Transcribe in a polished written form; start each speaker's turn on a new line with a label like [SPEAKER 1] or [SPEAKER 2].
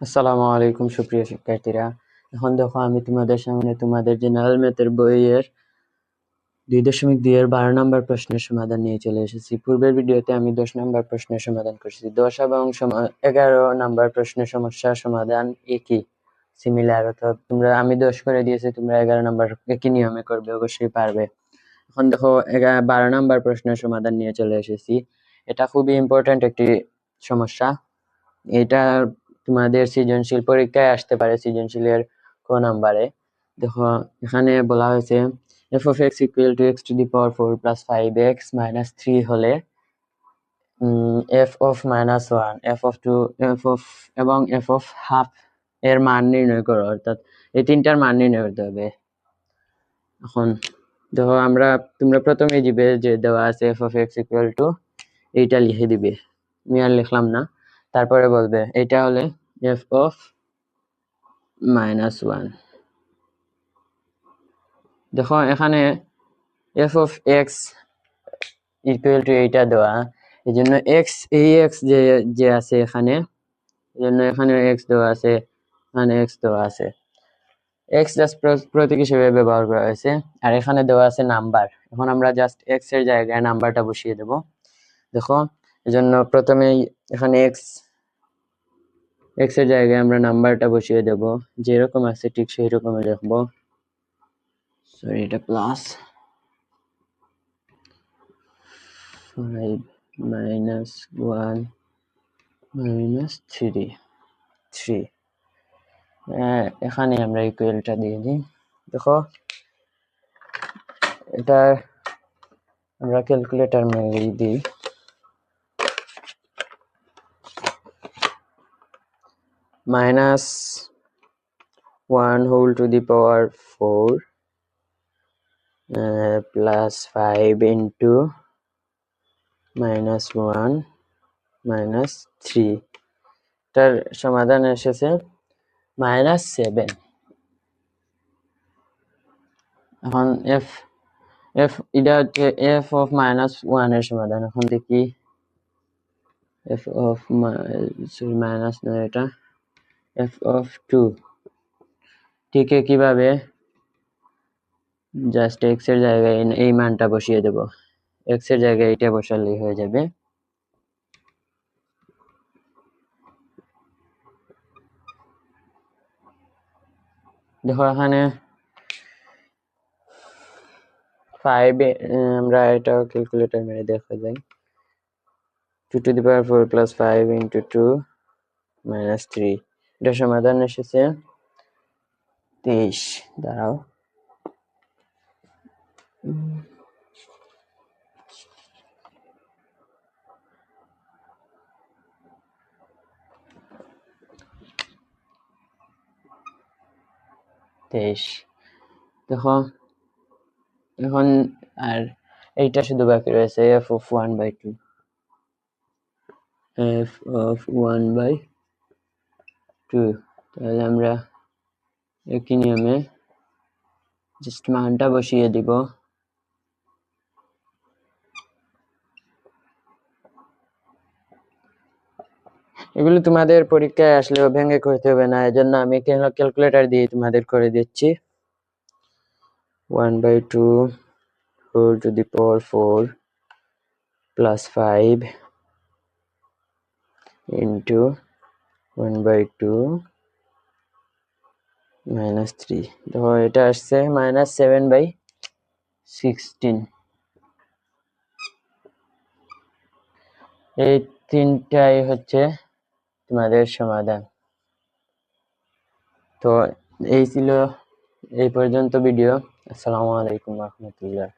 [SPEAKER 1] আসসালামু আলাইকুম সুপ্রিয় শিক্ষার্থীরা। এখন দেখো আমি তোমাদের সামনে তোমাদের জেনারেল ম্যাথের বইয়ের 2.2 এর 12 নম্বর প্রশ্নের সমাধান নিয়ে চলে এসেছি। পূর্বের ভিডিওতে আমি 10 নম্বর প্রশ্নের সমাধান করেছি। 10 এবং 11 নম্বর প্রশ্নের সমস্যার সমাধান একই, সিমিলার, অর্থাৎ আমি 10 করে দিয়েছি, তোমরা 11 নম্বর একই নিয়মে করবে, অবশ্যই পারবে। এখন দেখো 12 নম্বর প্রশ্নের সমাধান নিয়ে চলে এসেছি। এটা খুবই ইম্পর্টেন্ট একটি সমস্যা। এটা তোমাদের সৃজনশীল পরীক্ষায় আসতে পারে, সৃজনশীলের ক নাম্বারে। দেখো এখানে বলা হয়েছে f of x equal to x to the power 4 plus 5x minus 3 হলে f of minus 1, f of 2, f of এবং f of half এর মান নির্ণয় করো, অর্থাৎ এই তিনটার মান নির্ণয় করতে হবে। এখন দেখো তোমরা প্রথমে দিবে যে দেওয়া আছে f of x equal to, এইটা লিখে দিবে, আমি আর লিখলাম না। তারপরে বলবে এটা হলে f of -1। দেখো এখানে f of x equal to এইটা দেওয়া, এই জন্য এই x যে আছে এখানে, এই জন্য এখানে x দেওয়া আছে, এখানে x দেওয়া আছে, x জাস্ট প্রতীক হিসেবে ব্যবহার করা হয়েছে। আর এখানে দেওয়া আছে নাম্বার, এখন আমরা জাস্ট x এর জায়গায় নাম্বারটা বসিয়ে দেব। দেখো এজন্য প্রথমেই এখানে x এর জায়গায় আমরা নাম্বারটা বসিয়ে দেব, যেরকম আছে ঠিক সেই রকমই লিখবো। সরি, এটা প্লাস 5 minus 1 minus 3। এখানে আমরা ইকুয়ালটা দিয়ে দিই। দেখো এটা আমরা ক্যালকুলেটর মেরে দিই। -1 whole to the power 4 plus 5 into -1 minus 3, এটার সমাধান এসেছে -7। এখন এটা হচ্ছে f of -1 এর সমাধান। এখন দেখি f of মাইনাস নয়, এটা f of 2 ঠিক কিভাবে, জাস্ট x এর জায়গায় এই মানটা বসিয়ে দেব, x এর জায়গায় এটা বসালেই হয়ে যাবে। দেখো এখানে 5 আমরা এটা ক্যালকুলেটর মেরে দেখা যায়, 2 to the power 4 plus 5 into 2 minus 3, এটা সমাধান এসেছে 23। দাঁড়াও, দেখো এখন আর এইটা শুধু বাকি রয়েছে f of 1/2, f of 1/2। তাহলে আমরা একই নিয়মে জাস্ট মানটা বসিয়ে দিব। এগুলো তোমাদের পরীক্ষায় আসলেও ভেঙে করতে হবে না, এজন্য আমি ক্যালকুলেটর দিয়ে তোমাদের করে দিচ্ছি। 1/2 whole to the power 4 plus 5 into 1/2 minus 3। দেখো এটা আসছে -7/16। এই তিনটাই হচ্ছে তোমাদের সমাধান। তো এই ছিল এই পর্যন্ত ভিডিও। আসসালামু আলাইকুম রহমতুল্লাহ।